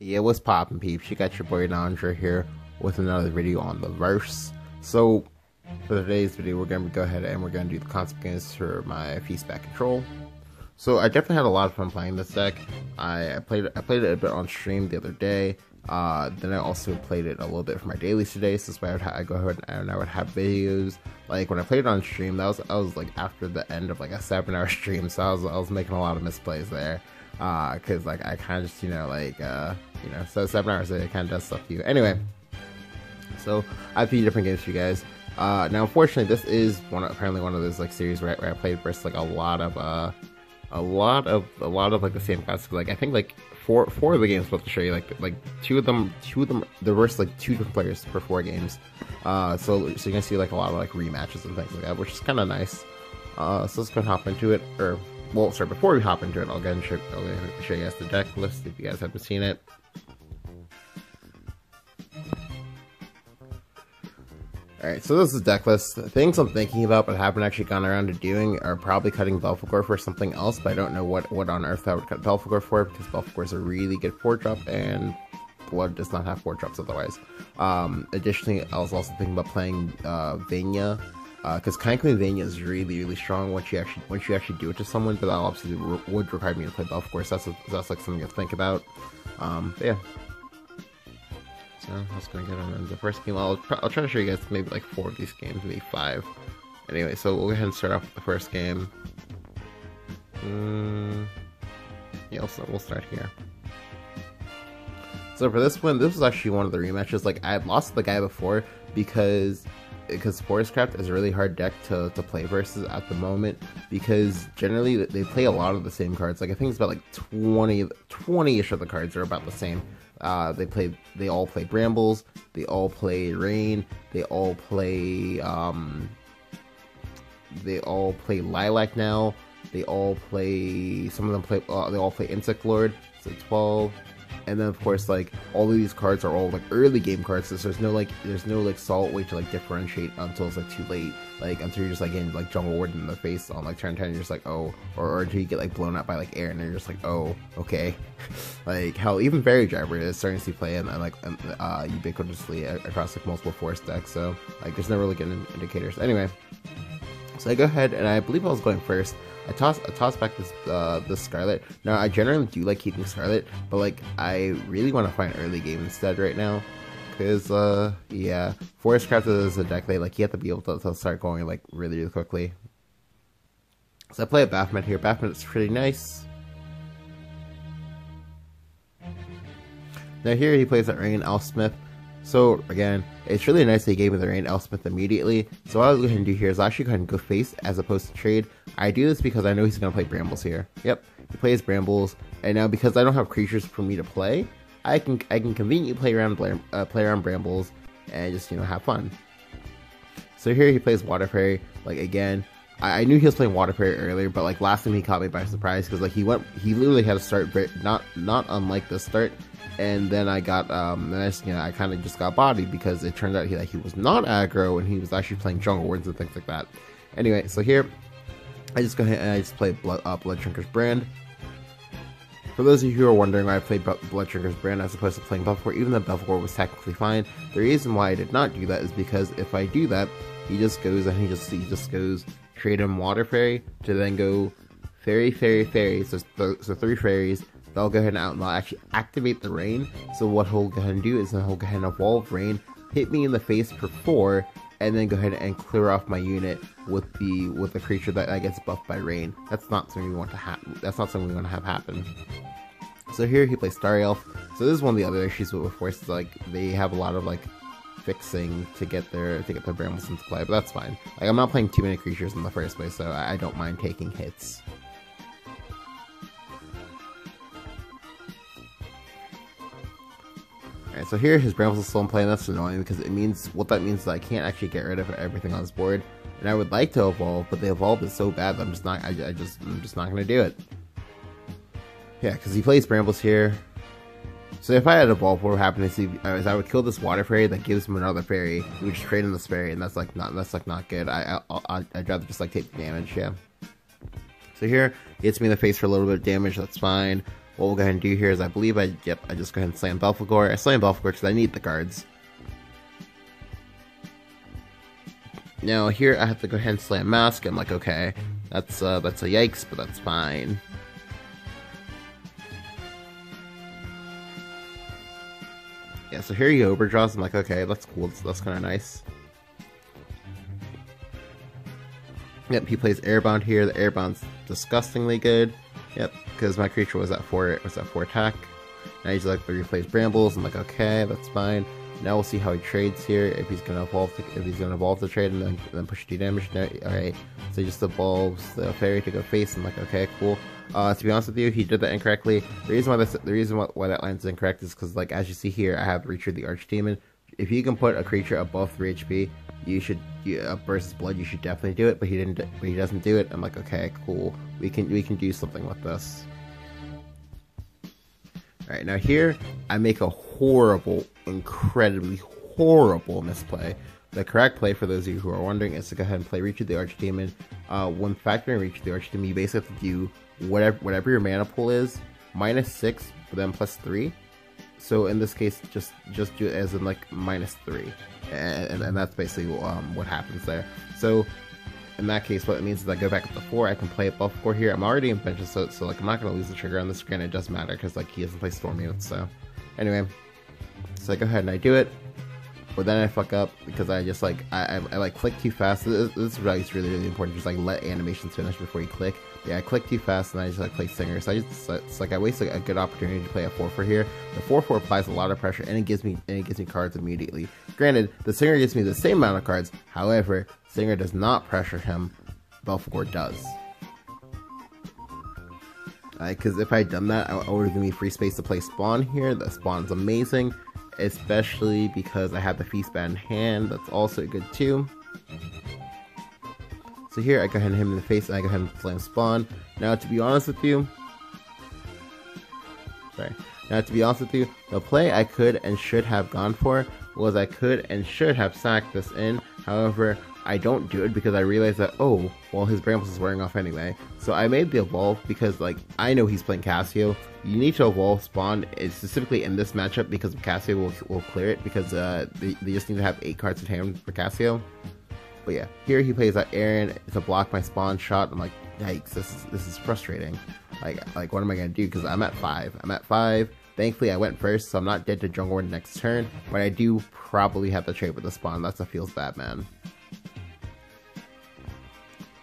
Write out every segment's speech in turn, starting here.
Yeah, what's poppin', peeps? You got your boy Nandra here with another video on the verse. So, for today's video, we're gonna go ahead and we're gonna do the consequences for my feast back control. So, I definitely had a lot of fun playing this deck. I played it a bit on stream the other day. Then I also played it a little bit for my dailies today. So, this way I go ahead and I would have videos. Like when I played it on stream, I was like after the end of like a 7-hour stream, so I was making a lot of misplays there. Cause like I kind of just so 7 hours it kind of does stuff to you. Anyway, so I have a few different games for you guys. Now unfortunately this is apparently one of those like series where I played versus like a lot of like the same classes. Like I think like four of the games I'm about to show you, like two of them they're versus like 2 different players for 4 games. So you're gonna see like a lot of like rematches and things like that, which is kind of nice. So let's go and hop into it. Well, sorry, before we hop into it, I'll go ahead and show you guys the deck list if you guys haven't seen it. Alright, so this is the deck list. The things I'm thinking about but haven't actually gone around to doing are probably cutting Belphegor for something else, but I don't know what on earth I would cut Belphegor for, because Belphegor is a really good 4-drop, and Blood does not have 4-drops otherwise. Additionally, I was also thinking about playing Vania, because Kankling Vania is really strong once you actually do it to someone, but that obviously would require me to play Belphegor, so that's like something to think about. But yeah. So I was gonna get on the first game. I'll try to show you guys maybe like 4 of these games, maybe 5. Anyway, so we'll go ahead and start off with the first game. Yeah, we'll start here. So for this one, this was actually one of the rematches. Like I had lost the guy before because Forestcraft is a really hard deck to play versus at the moment, because generally they play a lot of the same cards. Like I think it's about like 20-ish of the cards are about the same. They all play Brambles, they all play Rain, they all play Lilac now, they all play they all play Insect Lord, so 12. And then of course like all of these cards are all like early game cards, so there's no solid way to like differentiate until it's like too late, like until you're just like getting like Jungle Warden in the face on like turn 10, you're just like, oh, or until you get like blown up by like air and you're just like, oh, okay. Like hell, even Fairy Driver is starting to see play and ubiquitously across like multiple forest decks, so like there's no really good indicators. Anyway, so I go ahead and I believe I was going first. I toss back this Scarlet. Now I generally do like keeping Scarlet, but like I really want to find early game instead right now, because yeah, Forestcraft is a deck that like you have to be able to start going like really quickly. So I play a Baphomet here. Baphomet is pretty nice. Now here he plays that Rain Elfsmith. So again, it's really nice that he gave me the Rain Elfsmith immediately. So what I'll go ahead and do here is I'll actually go ahead and go face as opposed to trade. I do this because I know he's going to play Brambles here. Yep, he plays Brambles, and now because I don't have creatures for me to play, I can conveniently play around Brambles and just have fun. So here he plays Water Fairy. Like again, I knew he was playing Water Fairy earlier, but like last time he caught me by surprise, because like he literally had to start not unlike this start. And then I got, I kind of just got bodied because it turned out he was not aggro and he was actually playing Jungle Wards and things like that. Anyway, so here, I just go ahead and I just play Bloodshrinker's Brand. For those of you who are wondering why I played Bloodshrinker's Brand as opposed to playing Belphegor, even though Belphegor was technically fine, the reason why I did not do that is because if I do that, he just goes and he just goes trade him Water Fairy to then go Fairy, so 3 fairies. They'll go ahead and they'll actually activate the Rain. So what he'll go ahead and do is then he'll go ahead and evolve Rain, hit me in the face for 4, and then go ahead and clear off my unit with the creature that gets buffed by Rain. That's not something we want to have. That's not something we want to have happen. So here he plays Starry Elf. So this is one of the other issues with Force. Like they have a lot of like fixing to get their Brambles into play, but that's fine. Like I'm not playing too many creatures in the first place, so I don't mind taking hits. Alright, so here his Brambles is still in play, and that's annoying because that means is I can't actually get rid of everything on this board. And I would like to evolve, but the evolve is so bad that I'm just not gonna do it. Yeah, because he plays Brambles here. So if I had evolved, what would happen is I would kill this Water Fairy that gives him another fairy. He would just trade in this fairy, and that's not good. I'd rather just like take the damage, yeah. So here, he hits me in the face for a little bit of damage, that's fine. what we'll go ahead and do here is I believe I just go ahead and slam Belphegor. I slam Belphegor because I need the cards. Now here I have to go ahead and slam Mask. I'm like, okay, that's a yikes, but that's fine. Yeah, so here he overdraws. I'm like, okay, that's cool. That's kind of nice. Yep, he plays Airbound here. The Airbound's disgustingly good. Yep, because my creature was at 4 attack. Now he's like, but he plays Brambles. I'm like, okay, that's fine. Now we'll see how he trades here. If he's gonna evolve, the trade and then push D damage. No, all right, so he just evolves the fairy to go face. I'm like, okay, cool. To be honest with you, he did that incorrectly. The reason why that line's incorrect is because, like, as you see here, I have Reacher the Archdemon. If you can put a creature above 3 HP, you should burst his blood. You should definitely do it, but he doesn't do it. I'm like, okay, cool. We can do something with this. All right, now here I make a horrible, incredibly horrible misplay. The correct play, for those of you who are wondering, is to go ahead and play Reacher the Archdemon. When factoring Reacher the Archdemon, you basically have to do whatever your mana pool is, -6, but then +3. So in this case, just do it as in like -3, and that's basically what happens there. So in that case, what it means is I go back up to 4. I can play it Belphegor here. I'm already in bench, so like I'm not gonna lose the trigger on this. Granted, it doesn't matter because like he doesn't play Storm units. So anyway, so I go ahead and I do it. But then I fuck up because I just like I like click too fast. This is really important. Just like let animations finish before you click. Yeah, I click too fast and I just like play Singer. So it's like I wasted a good opportunity to play a 4/4 here. The 4/4 applies a lot of pressure and it gives me cards immediately. Granted, the Singer gives me the same amount of cards. However, Singer does not pressure him. Belphegor does. Because if I had done that, I would have given me free space to play Spawn here. The Spawn's amazing. Especially because I have the Feast Bat in hand. That's also good too. So here I go ahead and hit him in the face and I go ahead and slam Spawn. Now to be honest with you, the play I could and should have gone for was I could and should have sacked this in. However, I don't do it because I realized that, oh, well, his Brambles is wearing off anyway. So I made the evolve because, like, I know he's playing Cassio. You need to evolve Spawn, specifically in this matchup, because Cassio will clear it, because they just need to have 8 cards in hand for Cassio. But yeah, here he plays that Aaron to block my Spawn shot. I'm like, yikes, this is frustrating. Like what am I gonna do? Because I'm at 5. Thankfully, I went first, so I'm not dead to Jungle Ward next turn. But I do probably have to trade with the Spawn. That's a feels bad, man.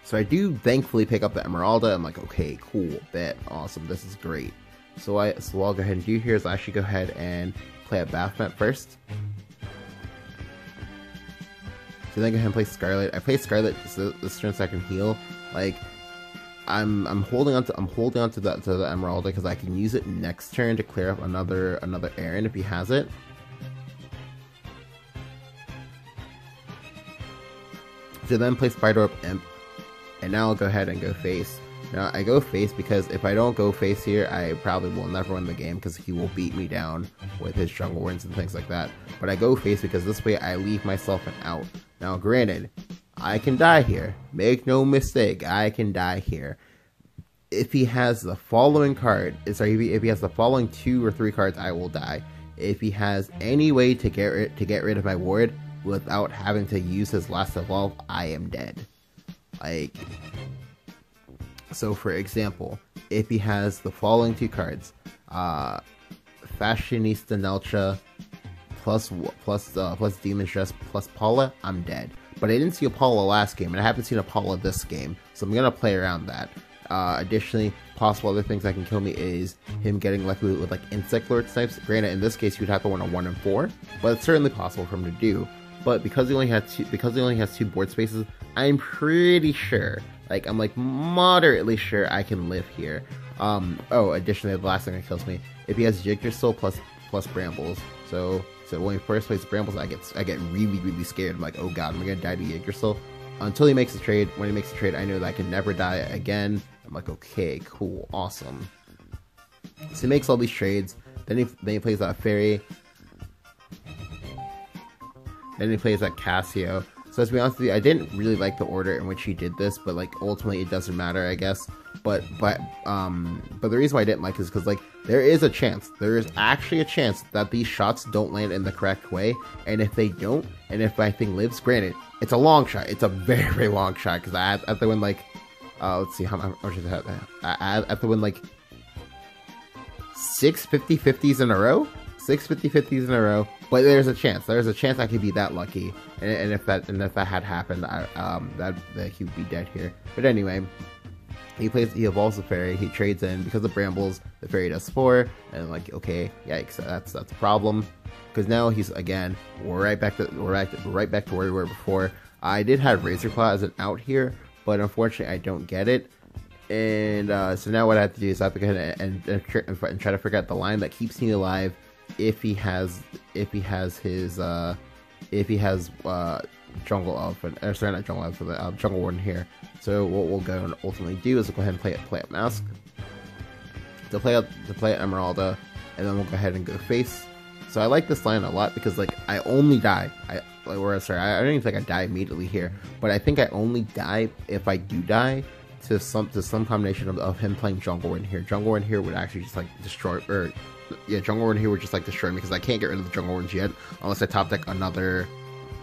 So I do thankfully pick up the Emeralda. I'm like, okay, cool, bet, awesome, this is great. So what I'll go ahead and do here is I actually go ahead and play a Baphomet first. So then I go ahead and play Scarlet. I play Scarlet this turn so I can heal. Like, I'm holding on to the Emeralda because I can use it next turn to clear up another Aaron if he has it. So then play Spider Up Imp. And now I'll go ahead and go face. Now I go face because if I don't go face here, I probably will never win the game because he will beat me down with his Jungle Wards and things like that. But I go face because this way I leave myself an out. Now granted, I can die here. Make no mistake, I can die here. If he has the following card, if he has the following 2 or 3 cards, I will die. If he has any way to get rid of my ward without having to use his last evolve, I am dead. Like, so for example, if he has the following 2 cards, Fashionista Nelcha plus Demon Stress plus Paula, I'm dead. But I didn't see a Paula last game, and I haven't seen a Paula this game, so I'm gonna play around that. Additionally, possible other things that can kill me is him getting lucky with like Insect Lord snipes. Granted, in this case, you'd have to win a 1 and 4, but it's certainly possible for him to do. But because he only has 2 board spaces, I'm pretty sure, like I'm like moderately sure I can live here. Oh, additionally, the last thing that kills me, if he has Yggdrasil plus Brambles. So when he first plays Brambles, I get really scared. I'm like, oh god, am I gonna die to Yggdrasil? Until he makes a trade. When he makes a trade, I know that I can never die again. I'm like, okay, cool, awesome. So he makes all these trades. Then he plays that Fairy. Then he plays that Cassio. So to be honest with you, I didn't really like the order in which he did this, but like ultimately it doesn't matter, I guess. But the reason why I didn't like it is because like there is a chance. There is actually a chance that these shots don't land in the correct way. And if they don't, and if my thing lives, granted, it's a long shot. It's a very, very long shot because I have to win like, let's see how much is that. I have to win like 6 50-50s in a row. 6 50-50s in a row. But there's a chance. There's a chance I could be that lucky. And if that had happened, that he would be dead here. But anyway. He evolves the fairy, he trades in, because of brambles, the fairy does 4, and like, okay, yikes, that's a problem. Because now he's, again, we're right back to where we were before. I did have Razor Claw as an out here, but unfortunately I don't get it. And so now what I have to do is I have to go ahead and try to figure out the line that keeps me alive if he has jungle elephant, or sorry, not jungle elephant, but jungle warden here. So what we'll go and ultimately do is we'll go ahead and play up Mask to play up Emeralda, and then we'll go ahead and go face. So I like this line a lot because like I only die. I don't even think I die immediately here, but I think I only die if I do die to some combination of him playing jungle warden here. Jungle warden here would actually just like destroy, or yeah, jungle warden here would just like destroy me because I can't get rid of the jungle wardens yet unless I top deck another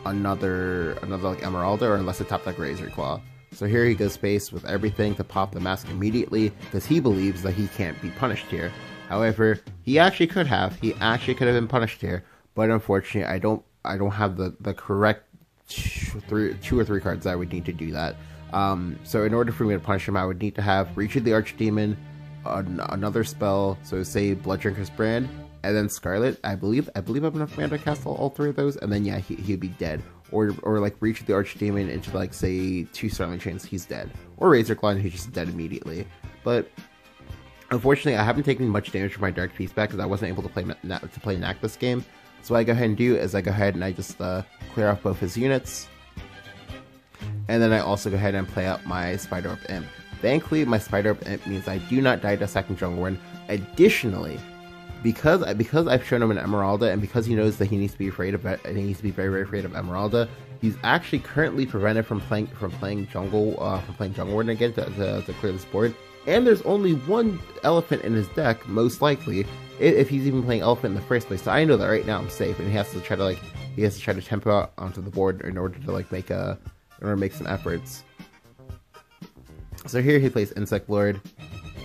like Emeralda, or unless I top deck Razor Claw. So here he goes space with everything to pop the mask immediately because he believes that he can't be punished here. However, he actually could have. He actually could have been punished here, but unfortunately, I don't have the correct 2 or 3 cards that I would need to do that. So in order for me to punish him, I would need to have Reach of the Archdemon, another spell, so say Bloodrinker's Brand, and then Scarlet. I believe I have enough mana to cast all 3 of those, and then yeah, he'd be dead. Or like Reach of the Archdemon into like say 2 Starling Chains, he's dead. Or Razor Claw, and he's just dead immediately. But unfortunately, I haven't taken much damage from my Dark Beast back because I wasn't able to play Knack this game. So what I go ahead and do is I go ahead and I just clear off both his units. And then I also go ahead and play up my Spider Orb Imp. Thankfully, my Spider Orb Imp means I do not die to second jungle warden. Additionally, because I've shown him an Emeralda, and because he knows that he needs to be afraid of it, and he needs to be very, very afraid of Emeralda, he's actually currently prevented from playing jungle warden again to clear this board. And there's only 1 elephant in his deck, most likely, if he's even playing elephant in the first place. So I know that right now I'm safe, and he has to try to tempo out onto the board in order to like make some efforts. So here he plays Insect Lord.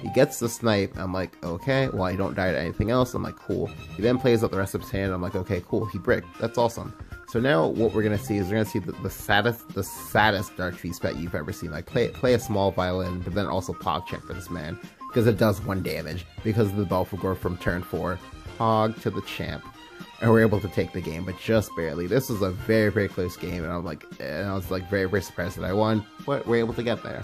He gets the snipe. I'm like, okay, well, I don't die to anything else. I'm like, cool. He then plays out the rest of his hand. I'm like, okay, cool. He bricked. That's awesome. So now what we're gonna see is we're gonna see the saddest Dark Beast bet you've ever seen. Like play a small violin, but then also pog check for this man because it does 1 damage because of the Belphegor from turn 4. Pog to the champ, and we're able to take the game, but just barely. This was a very, very close game, and I was like very, very surprised that I won, but we're able to get there.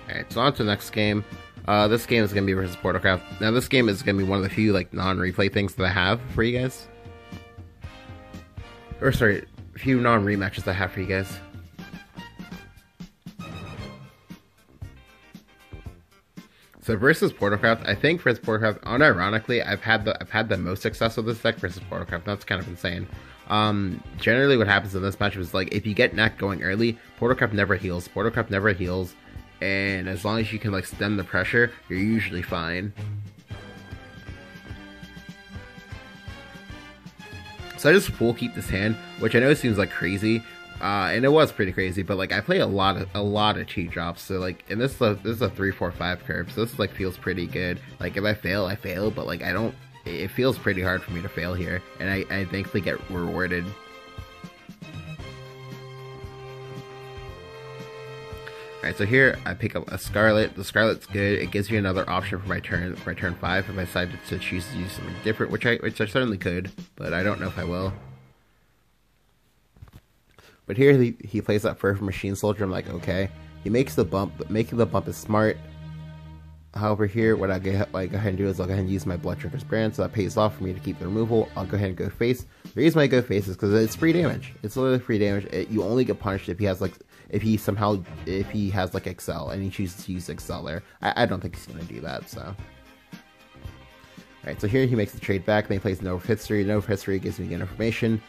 Alright, so on to the next game. This game is going to be versus Portalcraft. Now, this game is going to be one of the few like non-replay things that I have for you guys. Or sorry, few non-rematches that I have for you guys. So versus Portalcraft, I think versus Portalcraft, unironically, I've had the most success with this deck versus Portalcraft. That's kind of insane. Generally, what happens in this matchup is like if you get Knack going early, Portalcraft never heals. And as long as you can like stem the pressure, you're usually fine. So I just full keep this hand, which I know seems like crazy, and it was pretty crazy. But like I play a lot of cheat drops, so like, and this is a 3-4-5 curve, so this like feels pretty good. Like if I fail, I fail, but like I don't. It feels pretty hard for me to fail here, and I thankfully get rewarded. Alright, so here I pick up a Scarlet. The Scarlet's good. It gives you another option for my turn 5 if I decided to choose to use something different, which I certainly could, but I don't know if I will. But here he plays that for Machine Soldier. I'm like, okay. He makes the bump, but making the bump is smart. However, here what I go ahead and do is I'll go ahead and use my Bloodrinker's Brand, so that pays off for me to keep the removal. I'll go ahead and go face. The reason why I go face is because it's free damage. It's literally free damage. You only get punished if he has like if he has like Excel and he chooses to use Excel there. I don't think he's gonna do that. So, alright, so here he makes the trade back. Then he plays Nova of History. Nova of History gives me the information.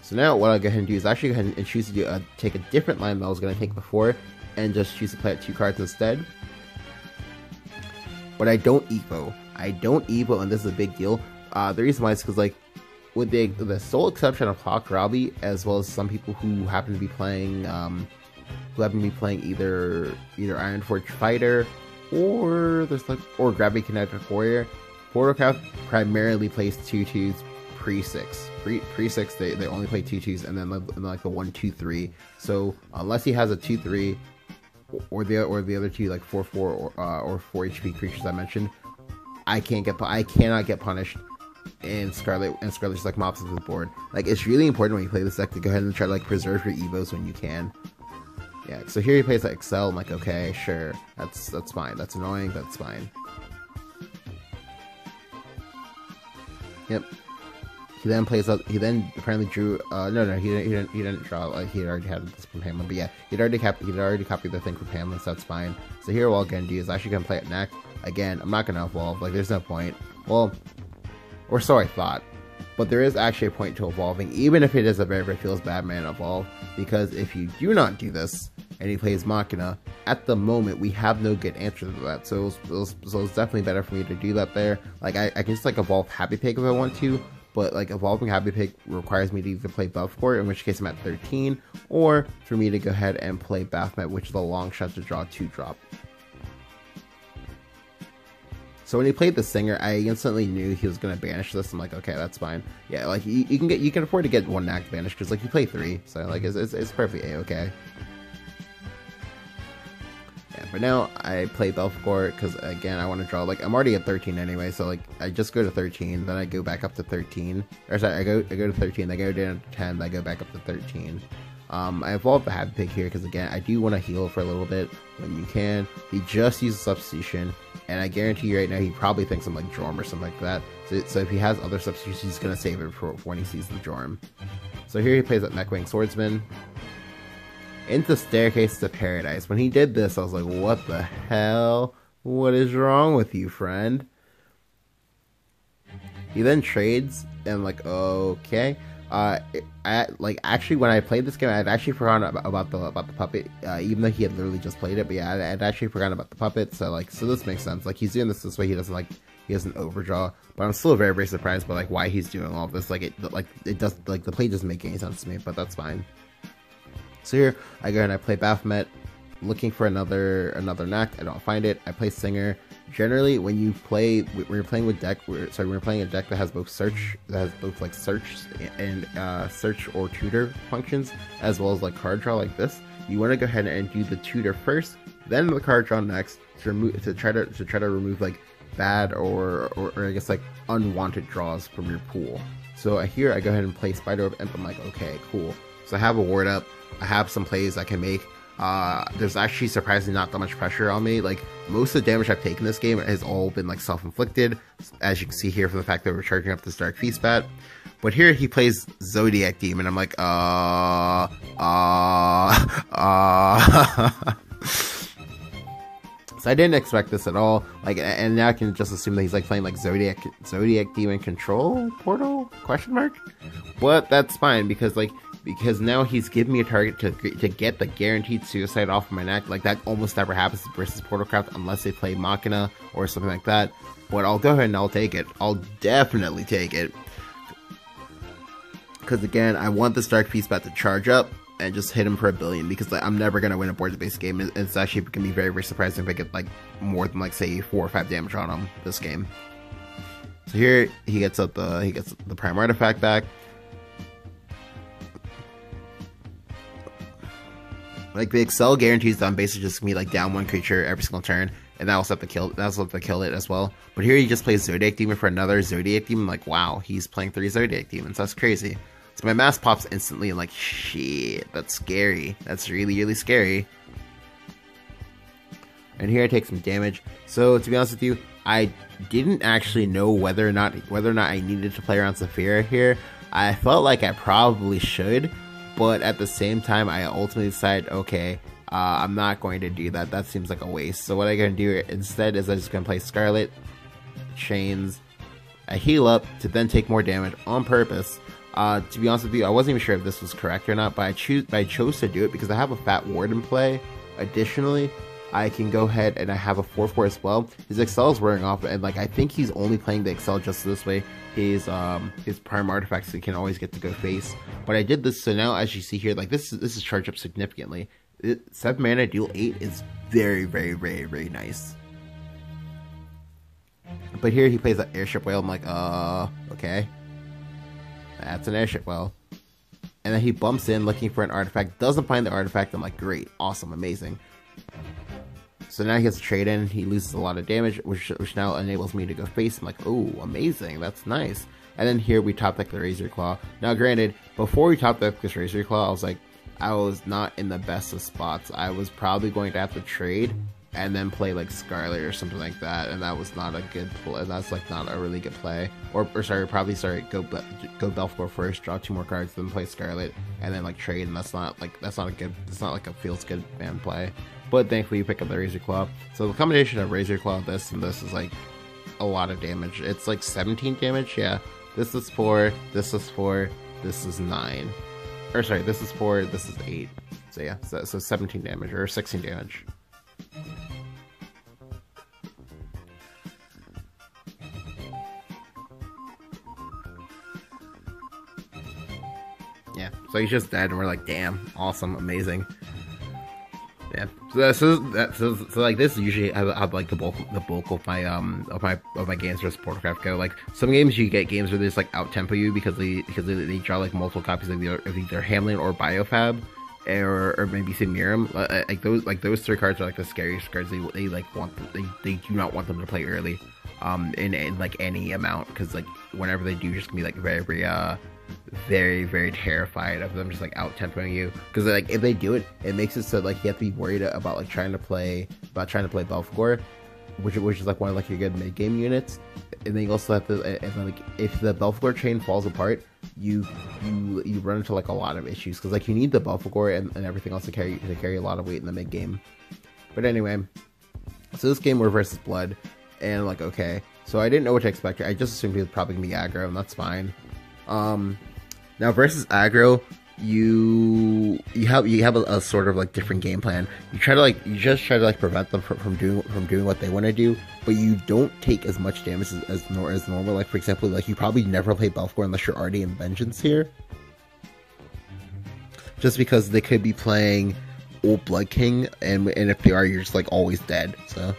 So now what I'll go ahead and do is actually go ahead and choose to do take a different line that I was going to take before, and just choose to play out 2 cards instead. But I don't Evo. And this is a big deal. The reason why is because, like, with the sole exception of Hawk Robbie, as well as some people who happen to be playing either Iron Forge Fighter or Gravity Kinetic Warrior, Portalcraft primarily plays 2/2s pre-6. Pre-6 they only play 2/2s, and then like the 1/2/3. So unless he has a 2/3 or the other two, like 4/4 or 4 HP creatures I mentioned, I cannot get punished. And Scarlet just like mops into the board. Like, it's really important when you play this deck to go ahead and try to like preserve your evos when you can. Yeah, so here he plays like Excel. I'm like, okay, sure, that's fine. That's annoying, but it's fine. Yep. He then plays out. He then apparently drew. No, he didn't draw. Like, he already had this from Hamlin, but yeah, he'd already copied the thing from Hamlin, so that's fine. So here, what I'm gonna do is actually gonna play it next. Again, I'm not gonna evolve. Like, there's no point. Well, or so I thought. But there is actually a point to evolving, even if it is a very, very feels bad man evolve. Because if you do not do this, and he plays Machina, at the moment we have no good answer to that. So it's definitely better for me to do that there. Like, I can just like evolve Happy Pig if I want to, but like evolving Happy Pig requires me to either play Buffcore, in which case I'm at 13, or for me to go ahead and play Baphomet, which is a long shot to draw 2-drop. So when he played the Singer, I instantly knew he was gonna banish this. I'm like, okay, that's fine. Yeah, like you can afford to get 1 Knack banished because like you play 3, so like it's perfectly a-okay. Yeah, but now I play Belfcore because again I want to draw. Like, I'm already at 13 anyway, so like I just go to 13, then I go back up to 13. Or sorry, I go to 13, I go down to 10, then I go back up to 13. I evolved the Happy Pig here because again I do want to heal for a little bit when you can. He just uses Substitution, and I guarantee you right now he probably thinks I'm like Jorm or something like that. So if he has other substitutions, he's gonna save it for when he sees the Jorm. So here he plays that Mechwing Swordsman into Staircase to Paradise. When he did this, I was like, what the hell? What is wrong with you, friend? He then trades, and I'm like, okay. Actually, when I played this game, I'd actually forgotten about the puppet, even though he had literally just played it. But yeah, I'd actually forgotten about the puppet. So this makes sense. Like, he's doing this way. He doesn't overdraw. But I'm still very, very surprised by like why he's doing all this. The play doesn't make any sense to me. But that's fine. So here I go and I play Baphomet, looking for another Knack. I don't find it. I play Singer. Generally, when you're playing a deck that has both search, and search or tutor functions, as well as like card draw like this, you want to go ahead and do the tutor first, then the card draw next to try to remove like bad or I guess like unwanted draws from your pool. So here I go ahead and play Spider Web Imp. I'm like, okay, cool. So I have a ward up. I have some plays I can make. There's actually surprisingly not that much pressure on me. Like, most of the damage I've taken this game has all been like self-inflicted, as you can see here from the fact that we're charging up this Dark Feast Bat. But here he plays Zodiac Demon. I'm like, So I didn't expect this at all. Like, and now I can just assume that he's like playing like Zodiac Demon Control Portal ? But that's fine because now he's giving me a target to get the guaranteed suicide off of my neck. Like, that almost never happens versus Portalcraft unless they play Machina or something like that. But I'll go ahead and I'll take it. I'll definitely take it. Because again, I want this Dark Feast Bat to charge up and just hit him for 1 billion. Because like, I'm never going to win a board-based game. It's actually going to be very, very surprising if I get like more than like say 4 or 5 damage on him this game. So here he gets the Prime Artifact back. Like, the Excel guarantees that I'm basically just gonna be like down 1 creature every single turn, and that will have to kill it as well. But here he just plays Zodiac Demon for another Zodiac Demon. Like, wow, he's playing 3 Zodiac Demons. That's crazy. So my mask pops instantly, and like, shit, that's scary. That's really, really scary. And here I take some damage. So to be honest with you, I didn't actually know whether or not I needed to play around Saphira here. I felt like I probably should. But at the same time, I ultimately decided, okay, I'm not going to do that. That seems like a waste. So what I'm going to do instead is I'm just going to play Scarlet, Chains, I heal up to then take more damage on purpose. To be honest with you, I wasn't even sure if this was correct or not, but I chose to do it because I have a Fat Ward in play. Additionally, I can go ahead and I have a 4/4 as well. His Excel is wearing off, and like I think he's only playing the Excel just this way. His prime artifacts he can always get to go face. But I did this, so now as you see here, like this is charged up significantly. 7 mana dual 8 is very, very, very, very nice. But here he plays an Airship Whale. I'm like, okay, that's an Airship Whale. And then he bumps in looking for an artifact, doesn't find the artifact. I'm like, great, awesome, amazing. So now he has to trade in, he loses a lot of damage, which now enables me to go face. I'm like, oh, amazing, that's nice. And then here we top deck the Razor Claw. Now granted, before we top deck this Razor Claw, I was not in the best of spots. I was probably going to have to trade and then play like Scarlet or something like that, and that was not a good play. That's like not a really good play. Or sorry, go Belfgor first, draw 2 more cards, then play Scarlet, and then like trade. And it's not like a feels good man play. But thankfully you pick up the Razor Claw. So the combination of Razor Claw, this and this is like a lot of damage. It's like 17 damage. Yeah, this is 4, this is 4, this is 9. Or sorry, this is 4, this is 8. So yeah, so 17 damage or 16 damage. Yeah, so he's just dead, and we're like, damn, awesome, amazing. Yeah, so like this usually how like the bulk of my games versus Portalcraft go. Like some games you get games where they just like out tempo you because they draw like multiple copies of either Hamlin or Biofab, or maybe say Miram. Like those 3 cards are like the scariest cards. They do not want them to play early, in like any amount, because like whenever they do, you're just gonna be like very, very terrified of them just like out tempoing you, because like if they do it, it makes it so like you have to be worried about like trying to play Belfgor, which is like one of like your good mid game units, and then you also have to, and then, like if the Belfgor chain falls apart, you run into like a lot of issues, because like you need the Belfgor and everything else to carry a lot of weight in the mid game. But anyway, so this game we're versus Blood, and like okay, so I didn't know what to expect. I just assumed he was probably gonna be aggro, and that's fine. Now versus aggro, you have a sort of like different game plan. You just try to prevent them from doing what they want to do, but you don't take as much damage as normal. Like for example, like you probably never play Belfgor unless you're already in Vengeance here, just because they could be playing Old Blood King, and if they are, you're just like always dead. So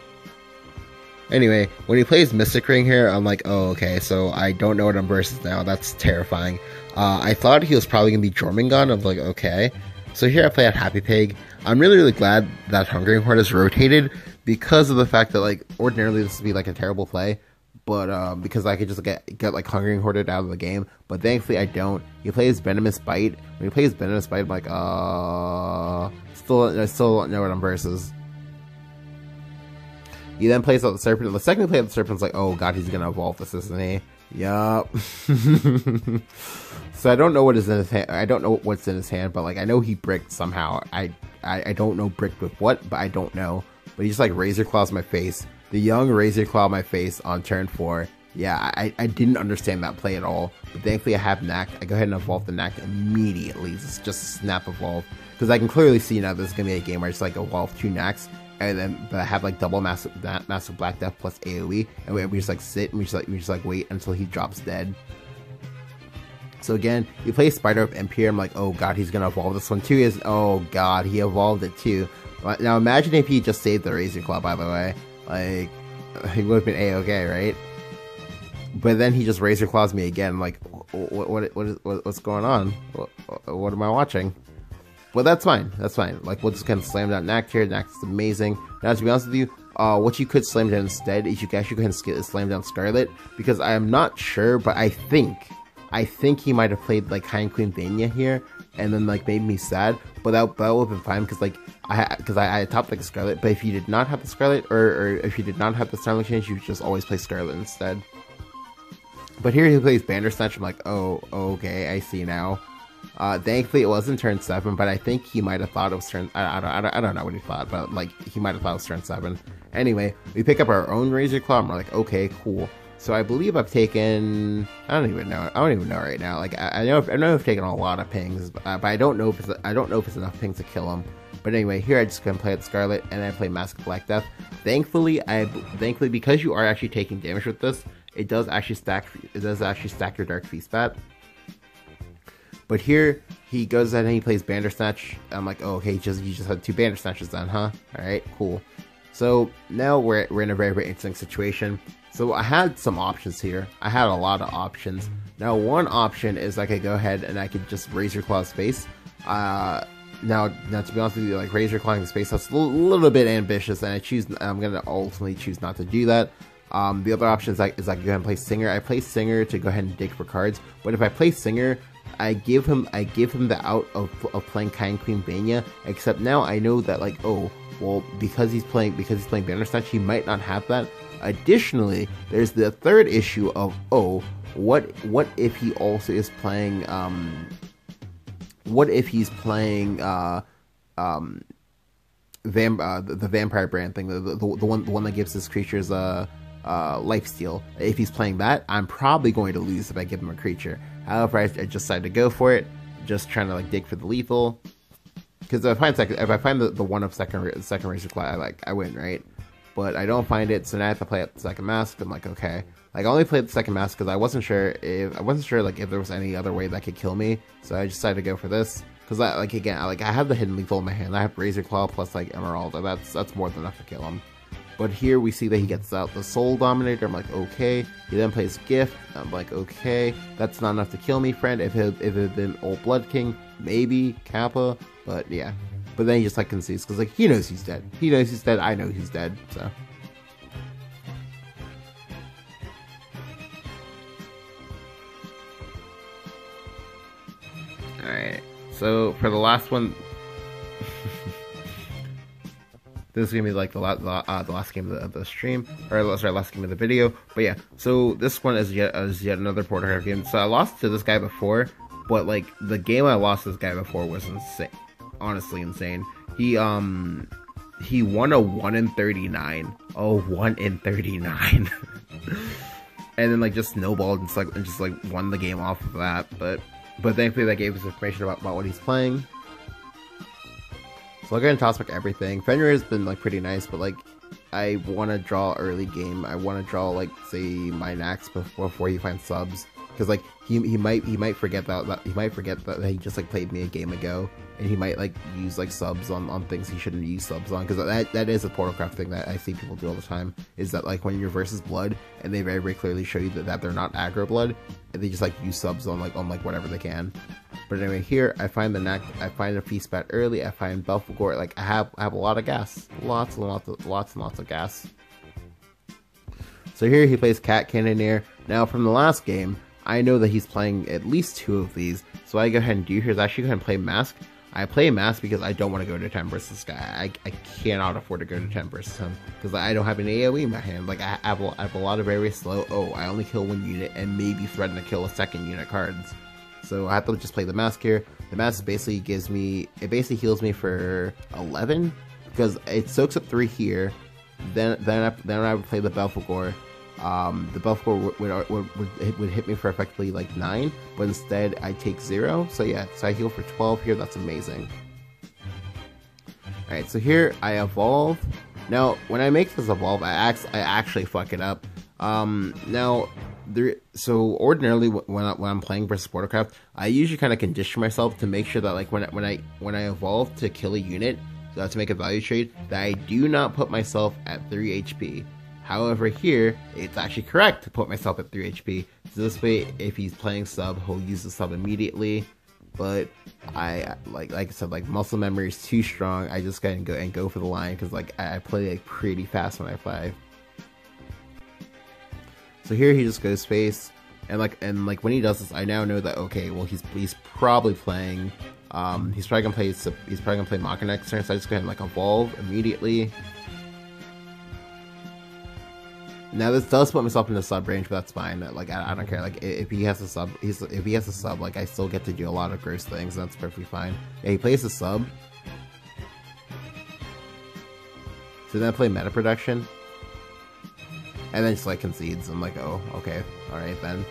anyway, when he plays Mystic Ring here, I'm like, oh, okay, so I don't know what I'm versus now. That's terrifying. I thought he was probably going to be Jormungand. I'm like, okay. So here I play at Happy Pig. I'm really, really glad that Hungering Horde is rotated, because of the fact that, like, ordinarily this would be, like, a terrible play, but, because I could just get like, Hungering Horde out of the game, but thankfully I don't. He plays Venomous Bite. When he plays Venomous Bite, I'm like, I still don't know what I'm versus. He then plays out the Serpent, and the second he plays out the Serpent's like, oh god, he's gonna evolve this, isn't he? Yup. So I don't know what is in his hand. I don't know what's in his hand, but like I know he bricked somehow. I don't know bricked with what, but I don't know. But he just like Razor Claws my face. The young Razor Claw my face on turn 4. Yeah, I didn't understand that play at all. But thankfully I have Knack. I go ahead and evolve the Knack immediately. It's just a snap evolve. Because I can clearly see now this is going to be a game where I just like evolve 2 Knacks. And then have like double massive Black Death plus AoE. And we just like sit and we just like wait until he drops dead. So again, you play Spider Up Imp here. I'm like, oh god, he's going to evolve this one too. Oh god, he evolved it too. Now imagine if he just saved the Razor Claw, by the way. Like, he would have been A-okay, right? But then he just Razor Claws me again. I'm like, what's going on? What am I watching? Well, that's fine. That's fine. Like, we'll just kind of slam down Knack here. Knack's amazing. Now, to be honest with you, what you could slam down instead is you can actually go ahead and slam down Scarlet, because I am not sure, but I think he might have played like Hind Queen Vania here, and then like made me sad. But that would have been fine, because like I topped like a Scarlet. But if you did not have the Scarlet, or if you did not have the Starling Change, you would just always play Scarlet instead. But here he plays Bandersnatch. I'm like, oh, okay, I see now. Thankfully it wasn't turn 7, but I think he might have thought it was turn. I don't know what he thought, but like he might have thought it was turn 7. Anyway, we pick up our own Razor Claw, and we're like, okay, cool. So I believe I've taken. I don't even know. I don't even know right now. Like I know I've taken a lot of pings, but I don't know if it's enough pings to kill him. But anyway, here I just gonna play at Scarlet, and I play Mask of Black Death. Thankfully, because you are actually taking damage with this, it does actually stack. It does actually stack your Dark Feast Bat. But here he goes ahead and he plays Bandersnatch. I'm like, oh, okay, you just had 2 Bandersnatches then, huh? All right, cool. So now we're in a very, very interesting situation. So I had some options here. I had a lot of options. Now one option is I could go ahead and I could just Razor Claw space. Now to be honest with you, like Razor Clawing space, that's a little bit ambitious, and I'm gonna ultimately choose not to do that. The other option is I can go ahead and play Singer. I play Singer to go ahead and dig for cards, but if I play Singer, I give him the out of playing Kind Queen Banya. Except now I know that, like, oh well, because he's playing Bandersnatch, he might not have that. Additionally, there's the third issue of, oh, what if he also is playing what if he's playing the vampire brand thing, the one that gives his creatures lifesteal. If he's playing that, I'm probably going to lose if I give him a creature. However, I just decided to go for it, just trying to like dig for the lethal. Because if I find the one of second Razor Claw, I win, right? But I don't find it, so now I have to play at the second mask. I'm like, okay. Like, I only played the second mask because I wasn't sure like if there was any other way that could kill me. So I decided to go for this because I have the hidden lethal in my hand. I have Razor Claw plus like Emerald. That's more than enough to kill him. But here we see that he gets out the Soul Dominator. I'm like, okay. He then plays Gift. I'm like, okay. That's not enough to kill me, friend. If it had been Old Blood King, maybe Kappa. But yeah. But then he just like concedes because like he knows he's dead. He knows he's dead. I know he's dead. So. Alright, so for the last one, this is gonna be like the last game of the stream, or sorry, last game of the video. But yeah, so this one is yet another Portercraft game. So I lost to this guy before, but like the game I lost to this guy before was insane, honestly insane. He won a 1 in 39, oh 1 in 39, and then like just snowballed and just like won the game off of that, But thankfully that gave us information about what he's playing. So I'll go ahead and toss back everything. Fenrir has been like pretty nice, but like I want to draw early game. I want to draw like say my Nax before he finds subs, because like he might forget that he just like played me a game ago, and he might like use like subs on things he shouldn't use subs on, because that is a Portalcraft thing that I see people do all the time, is that like when you're versus blood and they very, very clearly show you that they're not aggro blood, and they just like use subs on whatever they can. But anyway, here I find I find a Feast Bat early. I find Belphegor. Like I have a lot of gas, lots and lots of gas. So here he plays Cat Cannoneer. Now from the last game, I know that he's playing at least 2 of these. So I go ahead and do here is actually go ahead and play Mask. I play Mask because I don't want to go to 10 versus this guy. I cannot afford to go to 10 versus him because I don't have an AoE in my hand. Like I have a lot of very slow. Oh, I only kill 1 unit and maybe threaten to kill a 2nd unit cards. So I have to just play the Mask here. The Mask basically heals me for 11 because it soaks up 3 here. Then I would play the Belphegor. The Belphegor would hit me for effectively like 9, but instead I take 0. So yeah, so I heal for 12 here. That's amazing. Alright, so here I evolve. Now when I make this evolve, I actually fuck it up. So ordinarily when I'm playing versus Portalcraft, I usually kind of condition myself to make sure that like when I evolve to kill a unit, to make a value trade, that I do not put myself at 3 HP. However, here, it's actually correct to put myself at 3 HP. So this way, if he's playing sub, he'll use the sub immediately. But like I said, like muscle memory is too strong. I just gotta go for the line because like I play like pretty fast when I play. So here he just goes space, and when he does this, I now know that okay, well he's probably playing. He's probably gonna play Maka next turn. So I just go ahead and like evolve immediately. Now this does put myself in the sub range, but that's fine. Like I don't care. Like if he has a sub, like I still get to do a lot of gross things. And that's perfectly fine. Yeah, he plays a sub. So then I play Meta Production. and then just like concedes. I'm like, oh, okay, all right then.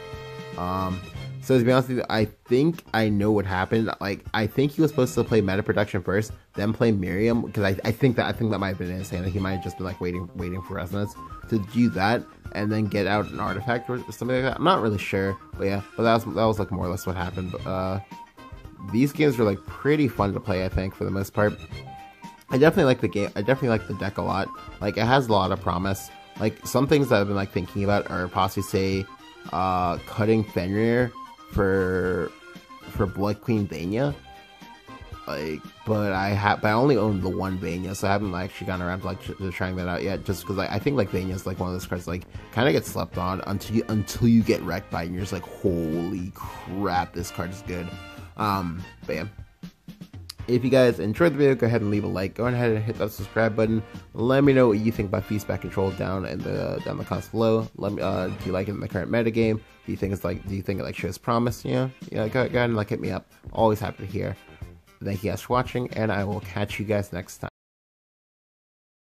So to be honest with you, I think I know what happened. Like, I think he was supposed to play meta production first, then play Miriam, because I think that might have been insane. Like, he might have just been like waiting for resonance to do that, and then get out an artifact or something like that. I'm not really sure, but yeah, but that was like more or less what happened. But these games were like pretty fun to play, I think, for the most part. I definitely like the game. I definitely like the deck a lot. Like, it has a lot of promise. Like, some things that I've been like thinking about are possibly say cutting Fenrir for Blood Queen Vania, like, but I only own the one Vania, so I haven't actually gone around to like to trying that out yet. Just because like, I think like Vania is like one of those cards like kind of gets slept on until you get wrecked by it, and you're just like, holy crap, this card is good. But yeah. If you guys enjoyed the video, go ahead and leave a like. Go ahead and hit that subscribe button. Let me know what you think about Feast Back Control down in the comments below. Let me do you like it in the current meta game? Do you think it like shows promise? Yeah, go ahead and like hit me up. Always happy to hear. Thank you guys for watching, and I will catch you guys next time.